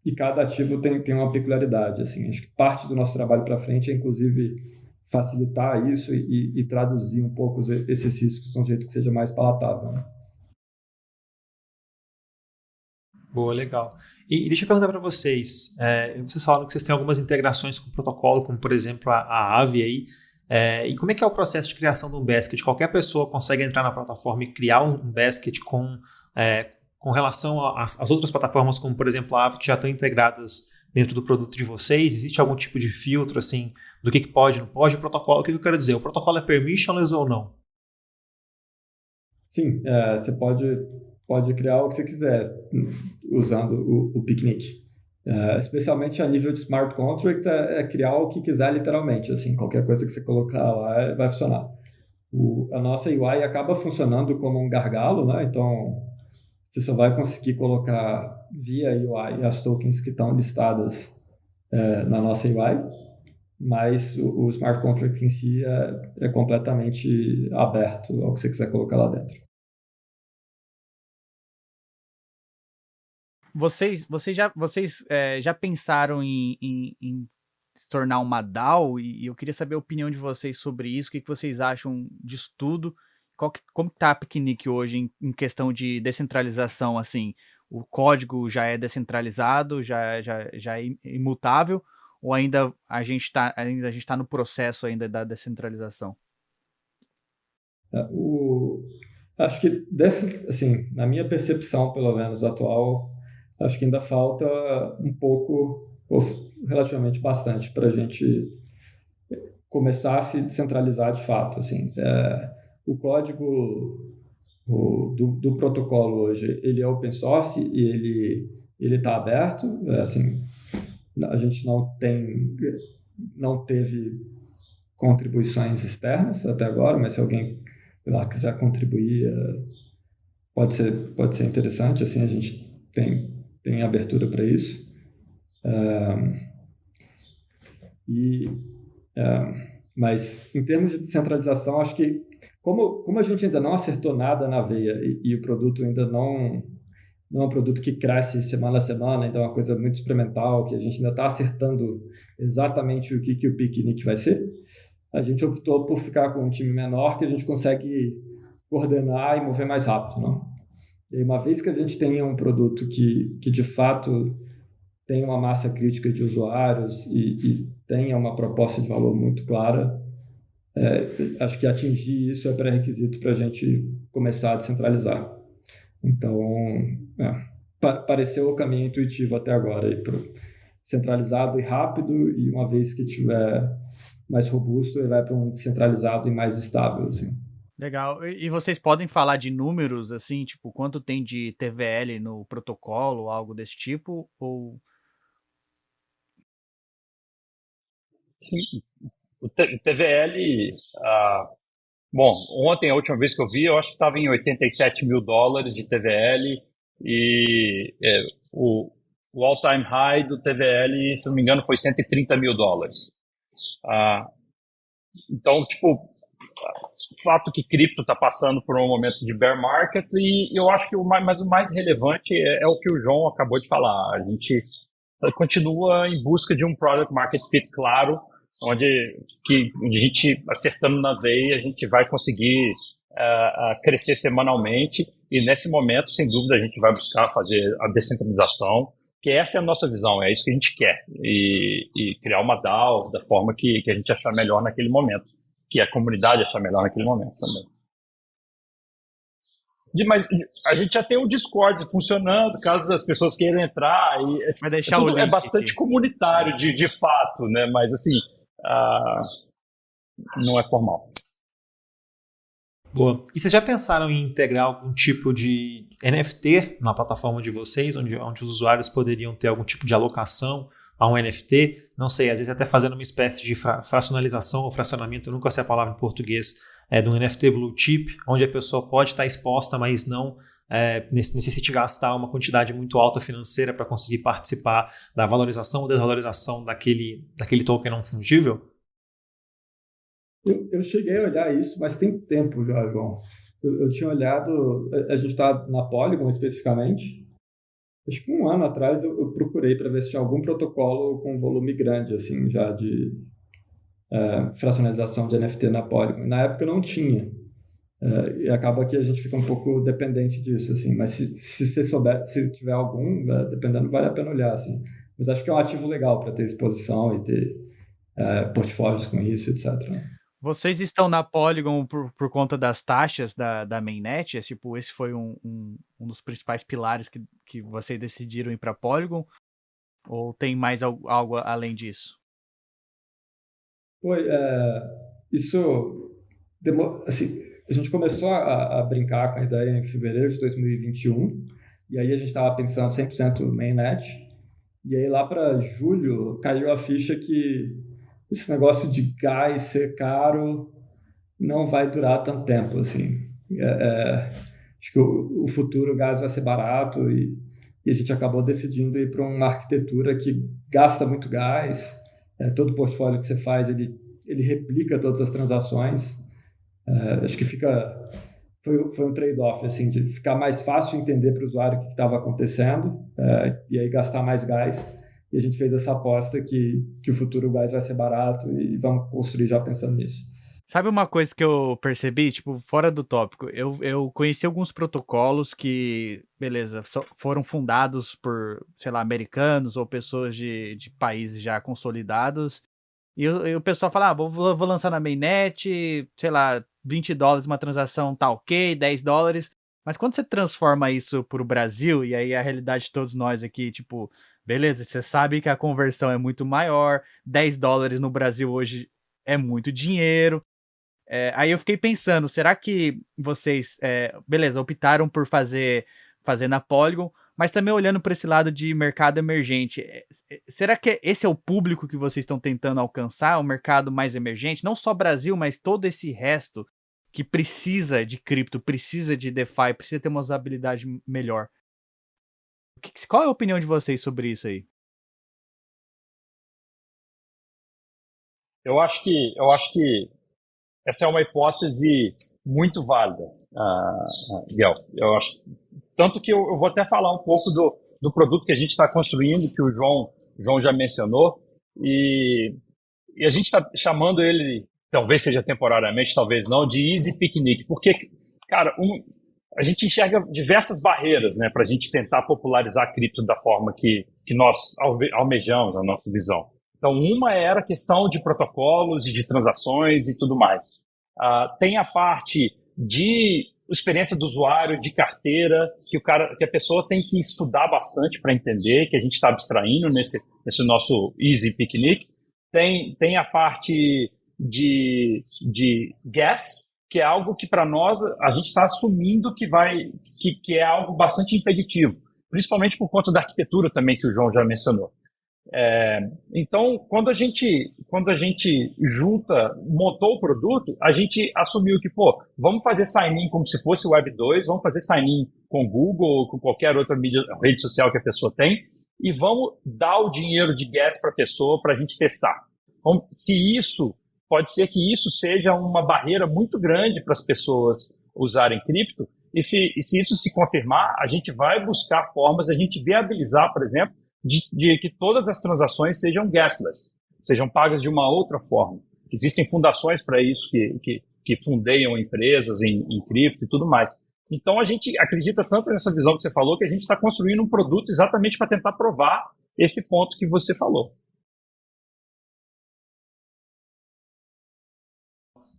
e cada ativo tem uma peculiaridade. Assim. Acho que parte do nosso trabalho para frente é, inclusive, facilitar isso e traduzir um pouco esses riscos de um jeito que seja mais palatável. Né? Boa, legal. E deixa eu perguntar para vocês, vocês falaram que vocês têm algumas integrações com o protocolo, como por exemplo a Aave aí, e como é que é o processo de criação de um basket? Qualquer pessoa consegue entrar na plataforma e criar um basket com relação às outras plataformas, como por exemplo a Aave, que já estão integradas dentro do produto de vocês? Existe algum tipo de filtro assim do que pode, não pode? O protocolo, o que eu quero dizer? O protocolo é permissionless ou não? Sim, você pode criar o que você quiser usando o Picnic. Especialmente a nível de smart contract, é criar o que quiser literalmente. Assim, qualquer coisa que você colocar lá vai funcionar. A nossa UI acaba funcionando como um gargalo, né? Então, você só vai conseguir colocar via UI as tokens que estão listadas na nossa UI, mas o smart contract em si é completamente aberto ao que você quiser colocar lá dentro. Vocês já pensaram em se tornar uma DAO? E eu queria saber a opinião de vocês sobre isso. O que vocês acham disso tudo? Como está a Picnic hoje em questão de descentralização? Assim, o código já é descentralizado, já é imutável? Ou ainda a gente está no processo ainda da descentralização? Acho que assim, na minha percepção, pelo menos atual, acho que ainda falta um pouco, ou relativamente bastante, para a gente começar a se descentralizar de fato. Assim, o código do protocolo hoje, ele é open source e ele está aberto. Assim, a gente não teve contribuições externas até agora, mas se alguém lá quiser contribuir, pode ser interessante. Assim, a gente tem abertura para isso. Mas em termos de descentralização, acho que como a gente ainda não acertou nada na veia e o produto ainda não é um produto que cresce semana a semana, então é uma coisa muito experimental, que a gente ainda está acertando exatamente o que o Picnic vai ser, a gente optou por ficar com um time menor que a gente consegue coordenar e mover mais rápido, não? E uma vez que a gente tenha um produto que de fato tem uma massa crítica de usuários e tenha uma proposta de valor muito clara, acho que atingir isso é pré-requisito para a gente começar a descentralizar. Então, pareceu o caminho intuitivo até agora, centralizado e rápido, e uma vez que tiver mais robusto, ele vai para um descentralizado e mais estável. Assim. Legal. E vocês podem falar de números, assim, tipo, quanto tem de TVL no protocolo, algo desse tipo? Ou Sim, o TVL, bom, ontem, a última vez que eu vi, eu acho que estava em $87 mil de TVL e o all-time high do TVL, se não me engano, foi $130 mil. Então, tipo, o fato que cripto está passando por um momento de bear market e eu acho que o mais relevante é o que o João acabou de falar. A gente continua em busca de um product market fit claro, onde a gente, acertando na veia, a gente vai conseguir crescer semanalmente e nesse momento, sem dúvida, a gente vai buscar fazer a descentralização, que essa é a nossa visão, é isso que a gente quer, e criar uma DAO da forma que a gente achar melhor naquele momento, que a comunidade achar melhor naquele momento também. Mas a gente já tem um Discord funcionando, caso as pessoas queiram entrar. vai deixar o link É bastante aqui. comunitário de fato, né? Mas assim, não é formal. Boa. E vocês já pensaram em integrar algum tipo de NFT na plataforma de vocês, onde os usuários poderiam ter algum tipo de alocação a um NFT? Não sei, às vezes até fazendo uma espécie de fracionalização ou fracionamento, eu nunca sei a palavra em português, de um NFT blue chip, onde a pessoa pode estar exposta, mas não necessite gastar uma quantidade muito alta financeira para conseguir participar da valorização ou desvalorização daquele token não fungível? Eu cheguei a olhar isso, mas tem tempo já, João. Eu tinha olhado, a gente está na Polygon especificamente. Acho que 1 ano atrás eu procurei para ver se tinha algum protocolo com volume grande, assim, já de fracionalização de NFT na Polygon. Na época não tinha. E acaba que a gente fica um pouco dependente disso, assim. Mas se você souber, se tiver algum, dependendo, vale a pena olhar, assim. Mas acho que é um ativo legal para ter exposição e ter portfólios com isso, etc. Vocês estão na Polygon por conta das taxas da mainnet? Tipo, esse foi um dos principais pilares que vocês decidiram ir para Polygon? Ou tem mais algo além disso? Foi, isso, assim, a gente começou a brincar com a ideia em fevereiro de 2021, e aí a gente estava pensando 100% mainnet, e aí lá para julho caiu a ficha que esse negócio de gás ser caro não vai durar tanto tempo, assim. Acho que o futuro o gás vai ser barato e a gente acabou decidindo ir para uma arquitetura que gasta muito gás. Todo o portfólio que você faz, ele replica todas as transações. Acho que foi um trade-off, assim, de ficar mais fácil entender para o usuário o que estava acontecendo e aí gastar mais gás. E a gente fez essa aposta que o futuro o gás vai ser barato e vamos construir já pensando nisso. Sabe uma coisa que eu percebi, tipo, fora do tópico? Eu conheci alguns protocolos que, beleza, foram fundados por, sei lá, americanos ou pessoas de países já consolidados. E o pessoal fala, vou lançar na mainnet, sei lá, $20 uma transação tá ok, $10. Mas quando você transforma isso para o Brasil, e aí a realidade de todos nós aqui, tipo, beleza, você sabe que a conversão é muito maior, $10 no Brasil hoje é muito dinheiro. Aí eu fiquei pensando, será que vocês, beleza, optaram por fazer na Polygon, mas também olhando para esse lado de mercado emergente, será que esse é o público que vocês estão tentando alcançar, o mercado mais emergente? Não só Brasil, mas todo esse resto que precisa de cripto, precisa de DeFi, precisa ter uma usabilidade melhor. Qual é a opinião de vocês sobre isso aí? Eu acho que essa é uma hipótese muito válida, Guel. Eu acho, tanto que eu vou até falar um pouco do produto que a gente está construindo, que o João já mencionou, e a gente está chamando ele, talvez seja temporariamente, talvez não, de Easy Picnic, porque, cara, a gente enxerga diversas barreiras, né, para a gente tentar popularizar a cripto da forma que nós almejamos, a nossa visão. Então, uma era a questão de protocolos e de transações e tudo mais. Tem a parte de experiência do usuário, de carteira, que a pessoa tem que estudar bastante para entender, que a gente está abstraindo nesse nosso Easy Picnic. Tem a parte de gas, que é algo que para nós a gente está assumindo que é algo bastante impeditivo, principalmente por conta da arquitetura também que o João já mencionou. Então, quando a gente montou o produto, a gente assumiu que, vamos fazer sign-in como se fosse Web 2, vamos fazer sign-in com Google ou com qualquer outra rede social que a pessoa tem, e vamos dar o dinheiro de gas para a pessoa para a gente testar. Então, pode ser que isso seja uma barreira muito grande para as pessoas usarem cripto, e se isso se confirmar, a gente vai buscar formas, a gente viabilizar, por exemplo, de que todas as transações sejam gasless, sejam pagas de uma outra forma. Existem fundações para isso que fundeiam empresas em cripto e tudo mais. Então, a gente acredita tanto nessa visão que você falou que a gente está construindo um produto exatamente para tentar provar esse ponto que você falou.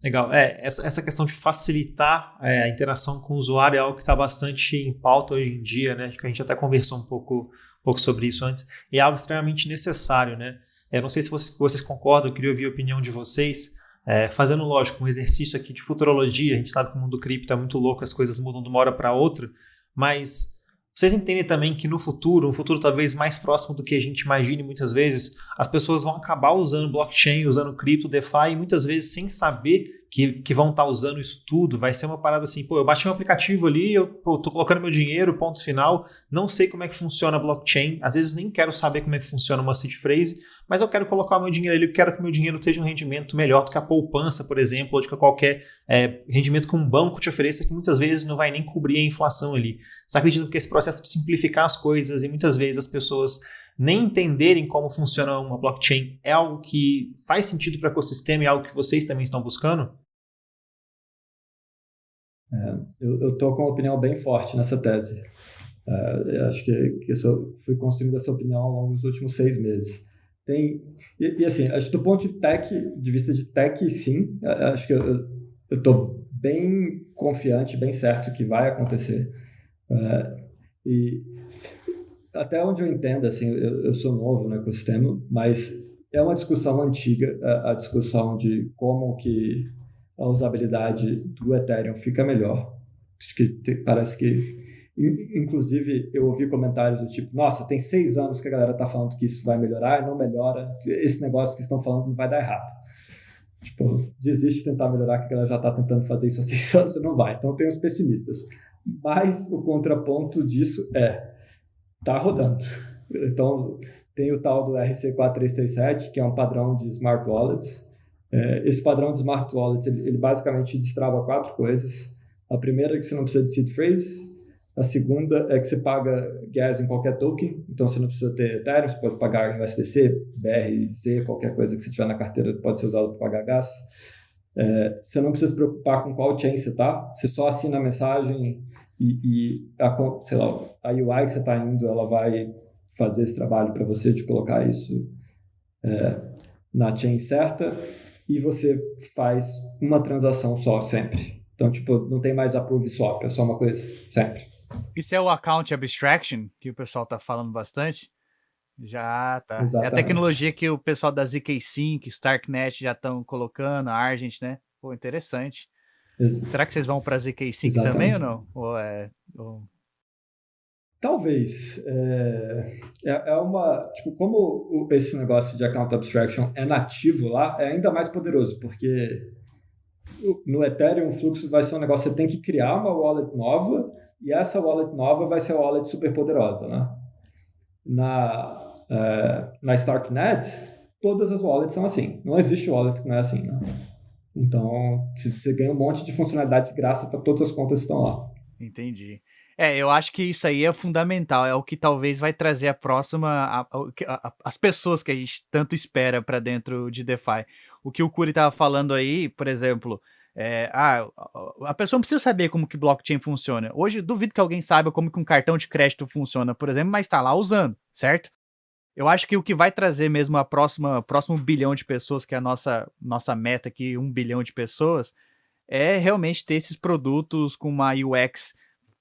Legal. Essa questão de facilitar a interação com o usuário é algo que está bastante em pauta hoje em dia, né? Acho que a gente até conversou um pouco sobre isso antes, e é algo extremamente necessário, né? Não sei se vocês concordam, eu queria ouvir a opinião de vocês, fazendo, lógico, um exercício aqui de futurologia. A gente sabe que o mundo cripto é muito louco, as coisas mudam de uma hora para outra, mas vocês entendem também que no futuro, um futuro talvez mais próximo do que a gente imagine muitas vezes, as pessoas vão acabar usando blockchain, usando cripto, DeFi, e muitas vezes sem saber que vão estar usando isso tudo. Vai ser uma parada assim, eu baixei um aplicativo ali, eu tô colocando meu dinheiro, ponto final, não sei como é que funciona a blockchain, às vezes nem quero saber como é que funciona uma seed phrase, mas eu quero colocar o meu dinheiro ali, eu quero que o meu dinheiro tenha um rendimento melhor do que a poupança, por exemplo, ou de que qualquer rendimento que um banco te ofereça, que muitas vezes não vai nem cobrir a inflação ali. Você acredita que esse processo de simplificar as coisas e muitas vezes as pessoas nem entenderem como funciona uma blockchain é algo que faz sentido para o ecossistema e é algo que vocês também estão buscando? Eu estou com uma opinião bem forte nessa tese. Eu acho que eu fui construindo essa opinião ao longo dos últimos 6 meses. Assim, acho que do ponto de vista de tech, sim, acho que eu estou bem confiante, bem certo que vai acontecer. E até onde eu entendo, assim, eu sou novo no ecossistema, mas é uma discussão antiga, a discussão de como que a usabilidade do Ethereum fica melhor. Acho que parece que, inclusive, eu ouvi comentários do tipo, nossa, tem 6 anos que a galera está falando que isso vai melhorar e não melhora, esse negócio que estão falando não vai dar errado. Tipo, desiste de tentar melhorar, que a galera já está tentando fazer isso há 6 anos e não vai. Então tem os pessimistas. Mas o contraponto disso tá rodando. Então, tem o tal do RC4337, que é um padrão de Smart Wallets. Esse padrão de Smart Wallets, ele basicamente destrava 4 coisas. A primeira é que você não precisa de seed phrase. A segunda é que você paga gas em qualquer token. Então, você não precisa ter Ethereum, você pode pagar em USDC, BRZ, qualquer coisa que você tiver na carteira pode ser usado para pagar gas. Você não precisa se preocupar com qual chain você está. Você só assina a mensagem sei lá, a UI que você está indo, ela vai fazer esse trabalho para você de colocar isso na chain certa, e você faz uma transação só sempre. Então, tipo, não tem mais approve swap, é só uma coisa, sempre. Isso é o account abstraction, que o pessoal tá falando bastante? Já tá. Exatamente. É a tecnologia que o pessoal da ZK-Sync, Starknet já estão colocando, a Argent, né? Pô, interessante. Será que vocês vão para ZK-Sync também ou não? Talvez. Tipo, como esse negócio de account abstraction é nativo lá, é ainda mais poderoso, porque no Ethereum o fluxo vai ser um negócio, você tem que criar uma wallet nova, e essa wallet nova vai ser uma wallet super poderosa, né? Na Starknet, todas as wallets são assim. Não existe wallet que não é assim, né? Então, você ganha um monte de funcionalidade de graça para todas as contas que estão lá. Entendi. Eu acho que isso aí é fundamental, é o que talvez vai trazer a próxima, as pessoas que a gente tanto espera para dentro de DeFi. O que o Curi estava falando aí, por exemplo, a pessoa não precisa saber como que blockchain funciona. Hoje, duvido que alguém saiba como que um cartão de crédito funciona, por exemplo, mas está lá usando, certo? Eu acho que o que vai trazer mesmo próximo bilhão de pessoas, que é a nossa meta aqui, 1 bilhão de pessoas, é realmente ter esses produtos com uma UX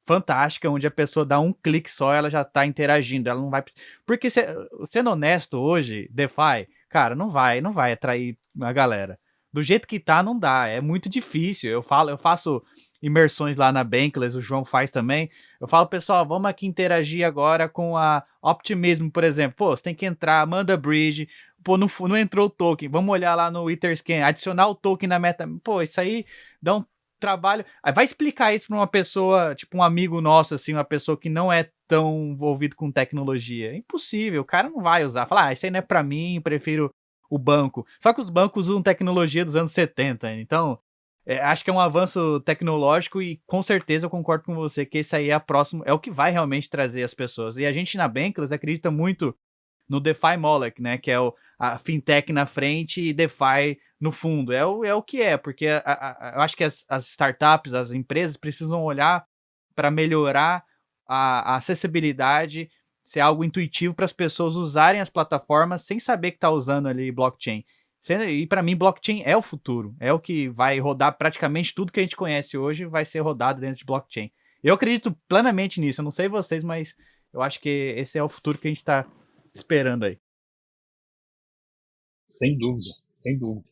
fantástica, onde a pessoa dá um clique só, ela já está interagindo, ela não vai... Porque, sendo honesto hoje, DeFi, cara, não vai atrair a galera. Do jeito que tá, não dá, é muito difícil. Eu faço imersões lá na Bankless, o João faz também. Eu falo, pessoal, vamos aqui interagir agora com a Optimism, por exemplo. Pô, você tem que entrar, manda bridge, pô, não entrou o token, vamos olhar lá no Etherscan, adicionar o token na meta. Pô, isso aí dá um trabalho. Aí vai explicar isso para uma pessoa, tipo um amigo nosso, assim, uma pessoa que não é tão envolvido com tecnologia. É impossível, o cara não vai usar. Falar, isso aí não é para mim, prefiro o banco. Só que os bancos usam tecnologia dos anos 70, então acho que é um avanço tecnológico e com certeza eu concordo com você que esse aí é o que vai realmente trazer as pessoas. E a gente na Bankless acredita muito no DeFi Moloch, né, que é a fintech na frente e DeFi no fundo. É o que é, porque eu acho que as startups, as empresas precisam olhar para melhorar a acessibilidade, ser algo intuitivo para as pessoas usarem as plataformas sem saber que está usando ali blockchain. E para mim, blockchain é o futuro. É o que vai rodar praticamente tudo que a gente conhece hoje vai ser rodado dentro de blockchain. Eu acredito plenamente nisso. Eu não sei vocês, mas eu acho que esse é o futuro que a gente está esperando aí. Sem dúvida, sem dúvida.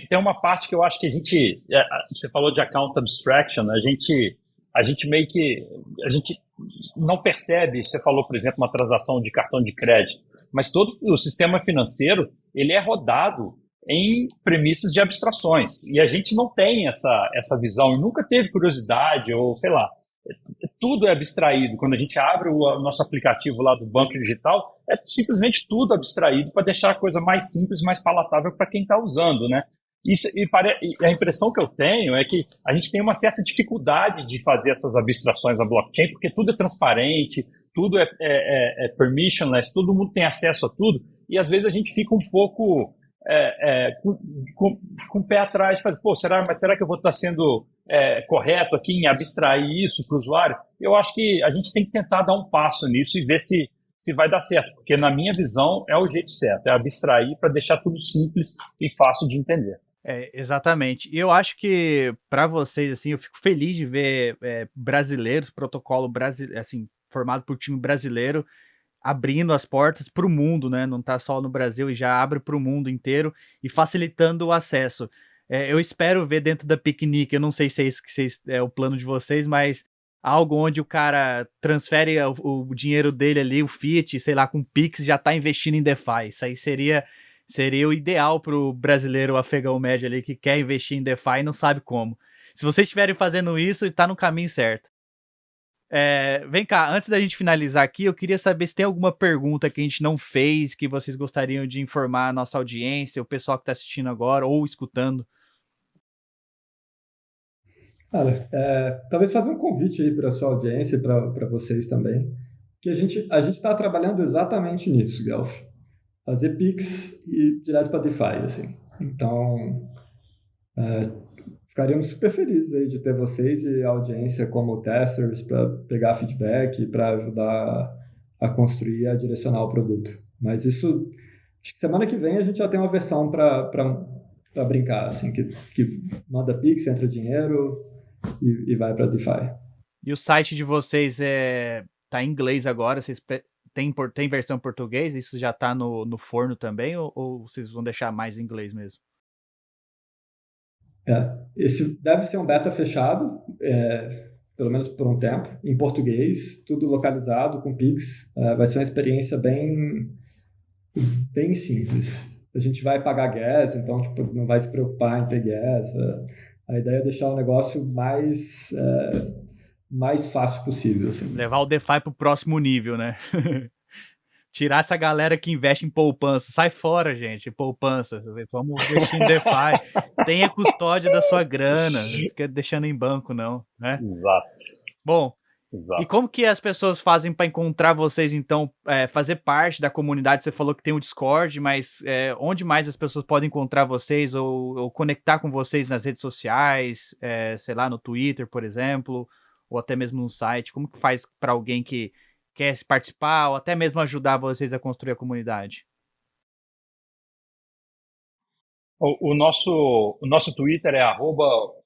Tem uma parte que eu acho que a gente... Você falou de account abstraction, a gente meio que... A gente não percebe, você falou, por exemplo, uma transação de cartão de crédito, mas todo o sistema financeiro, ele é rodado em premissas de abstrações. E a gente não tem essa visão, e nunca teve curiosidade, ou sei lá, tudo é abstraído. Quando a gente abre o nosso aplicativo lá do banco digital, é simplesmente tudo abstraído para deixar a coisa mais simples, mais palatável para quem está usando, né? E a impressão que eu tenho é que a gente tem uma certa dificuldade de fazer essas abstrações à blockchain, porque tudo é transparente, tudo é permissionless, todo mundo tem acesso a tudo, e às vezes a gente fica um pouco com o pé atrás, mas será que eu vou estar sendo correto aqui em abstrair isso para o usuário, eu acho que a gente tem que tentar dar um passo nisso e ver se vai dar certo, porque na minha visão é o jeito certo, é abstrair para deixar tudo simples e fácil de entender. Exatamente. E eu acho que para vocês, assim, eu fico feliz de ver brasileiros, protocolo assim, formado por time brasileiro, abrindo as portas para o mundo, né? Não está só no Brasil e já abre para o mundo inteiro e facilitando o acesso. Eu espero ver dentro da Picnic, eu não sei se é isso que é o plano de vocês, mas algo onde o cara transfere o dinheiro dele ali, o Fiat, sei lá, com Pix, já está investindo em DeFi. Isso aí seria o ideal para o brasileiro afegão médio ali que quer investir em DeFi e não sabe como. Se vocês estiverem fazendo isso, está no caminho certo. Vem cá, antes da gente finalizar aqui, eu queria saber se tem alguma pergunta que a gente não fez, que vocês gostariam de informar a nossa audiência, o pessoal que está assistindo agora ou escutando. Cara, talvez fazer um convite aí para a sua audiência e para vocês também, que a gente está trabalhando exatamente nisso, Guelph. Fazer Pix e direto para DeFi, assim. Então, ficaríamos super felizes aí de ter vocês e a audiência como testers para pegar feedback e para ajudar a construir e a direcionar o produto. Mas isso, acho que semana que vem a gente já tem uma versão para brincar, assim, que manda Pix, entra dinheiro e vai para DeFi. E o site de vocês tá em inglês agora? Vocês tem versão em português? Isso já tá no forno também? Ou vocês vão deixar mais em inglês mesmo? Esse deve ser um beta fechado, pelo menos por um tempo, em português, tudo localizado, com Pix. Vai ser uma experiência bem simples. A gente vai pagar gas, então tipo, não vai se preocupar em ter gas. A ideia é deixar o negócio mais fácil possível. Assim. Levar o DeFi pro próximo nível, né? Tirar essa galera que investe em poupança. Sai fora, gente, poupança. Vamos investir em DeFi. Tenha custódia da sua grana. Não fica deixando em banco, não. Né? Exato. Bom, Exato. E como que as pessoas fazem para encontrar vocês, então, fazer parte da comunidade? Você falou que tem o Discord, mas onde mais as pessoas podem encontrar vocês ou conectar com vocês nas redes sociais, sei lá, no Twitter, por exemplo, ou até mesmo no site? Como que faz para alguém que quer participar ou até mesmo ajudar vocês a construir a comunidade? O nosso Twitter é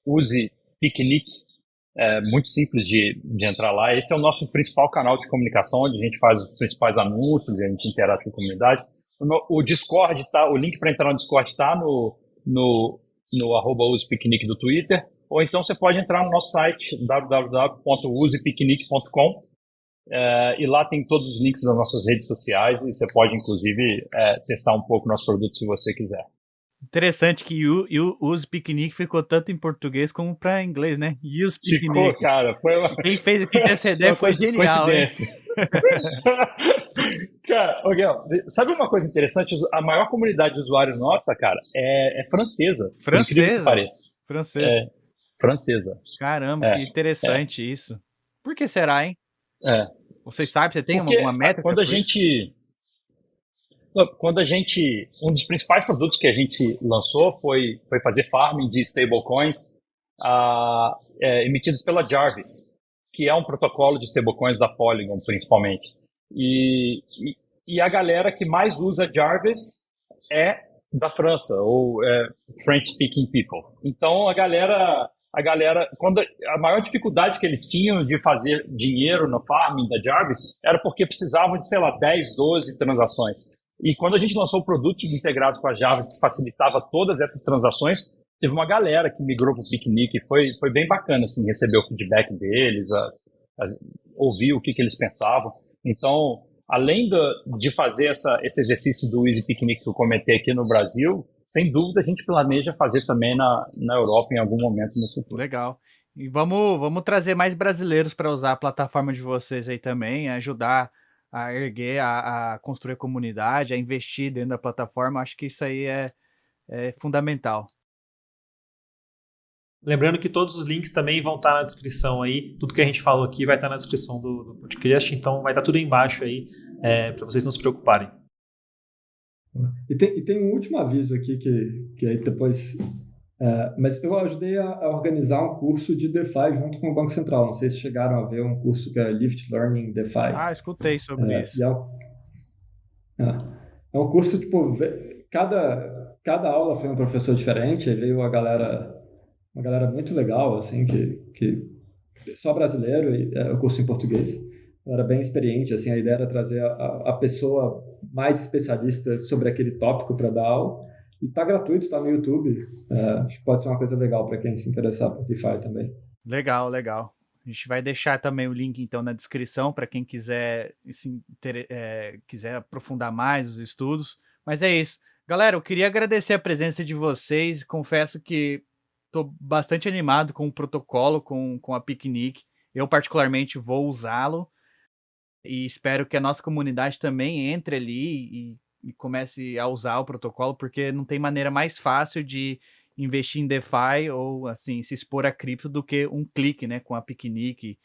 @usepicnic. É muito simples de entrar lá. Esse é o nosso principal canal de comunicação, onde a gente faz os principais anúncios e a gente interage com a comunidade. O Discord o link para entrar no Discord está no @usepicnic do Twitter, ou então você pode entrar no nosso site www.usepicnic.com e lá tem todos os links das nossas redes sociais e você pode inclusive testar um pouco o nosso produto se você quiser. Interessante que o Use Picnic ficou tanto em português como para inglês, né? Use Picnic. Ficou, cara. Quem teve essa ideia foi genial, hein? Cara, Guilherme, sabe uma coisa interessante? A maior comunidade de usuários nossa, cara, é francesa. Francesa? Pareça. Francesa. Francesa. Caramba, que interessante isso. Por que será, hein? Vocês sabem, você tem uma métrica? Um dos principais produtos que a gente lançou foi fazer farming de stablecoins emitidos pela Jarvis, que é um protocolo de stablecoins da Polygon, principalmente. E a galera que mais usa Jarvis é da França, ou French-speaking people. Então, a galera, quando a maior dificuldade que eles tinham de fazer dinheiro no farming da Jarvis era porque precisavam de, sei lá, 10, 12 transações. E quando a gente lançou o produto integrado com a Jarvis, que facilitava todas essas transações, teve uma galera que migrou para o Picnic. Foi bem bacana, assim, receber o feedback deles, ouvir o que eles pensavam. Então, além de fazer esse exercício do Easy Picnic que eu comentei aqui no Brasil, sem dúvida a gente planeja fazer também na Europa em algum momento no futuro. Legal. E vamos trazer mais brasileiros para usar a plataforma de vocês aí também, ajudar a erguer, a construir a comunidade, a investir dentro da plataforma. Acho que isso aí é fundamental. Lembrando que todos os links também vão estar na descrição aí. Tudo que a gente falou aqui vai estar na descrição do podcast, então vai estar tudo aí embaixo aí, para vocês não se preocuparem. E tem um último aviso aqui que aí depois Mas eu ajudei a organizar um curso de DeFi junto com o Banco Central. Não sei se chegaram a ver um curso que é Lift Learning DeFi. Escutei sobre isso. É um curso, tipo, cada aula foi um professor diferente, aí veio uma galera muito legal, assim, que só brasileiro, e o curso em português. Era bem experiente, assim, a ideia era trazer a pessoa mais especialista sobre aquele tópico para dar aula. E tá gratuito, está no YouTube. Acho que pode ser uma coisa legal para quem se interessar por DeFi também. Legal, legal. A gente vai deixar também o link, então, na descrição para quem quiser, quiser aprofundar mais os estudos. Mas é isso. Galera, eu queria agradecer a presença de vocês. Confesso que estou bastante animado com o protocolo, com a Picnic. Eu, particularmente, vou usá-lo. E espero que a nossa comunidade também entre ali e comece a usar o protocolo, porque não tem maneira mais fácil de investir em DeFi ou, assim, se expor a cripto do que um clique, né, com a Picnic.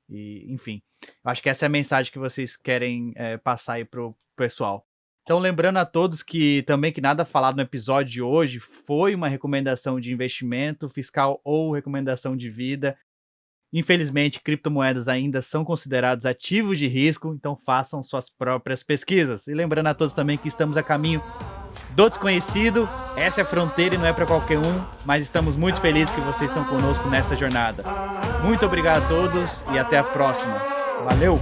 Enfim, acho que essa é a mensagem que vocês querem passar aí pro pessoal. Então, lembrando a todos que também que nada falado no episódio de hoje foi uma recomendação de investimento fiscal ou recomendação de vida. Infelizmente, criptomoedas ainda são consideradas ativos de risco, então façam suas próprias pesquisas. E lembrando a todos também que estamos a caminho do desconhecido. Essa é a fronteira e não é para qualquer um, mas estamos muito felizes que vocês estão conosco nessa jornada. Muito obrigado a todos e até a próxima. Valeu!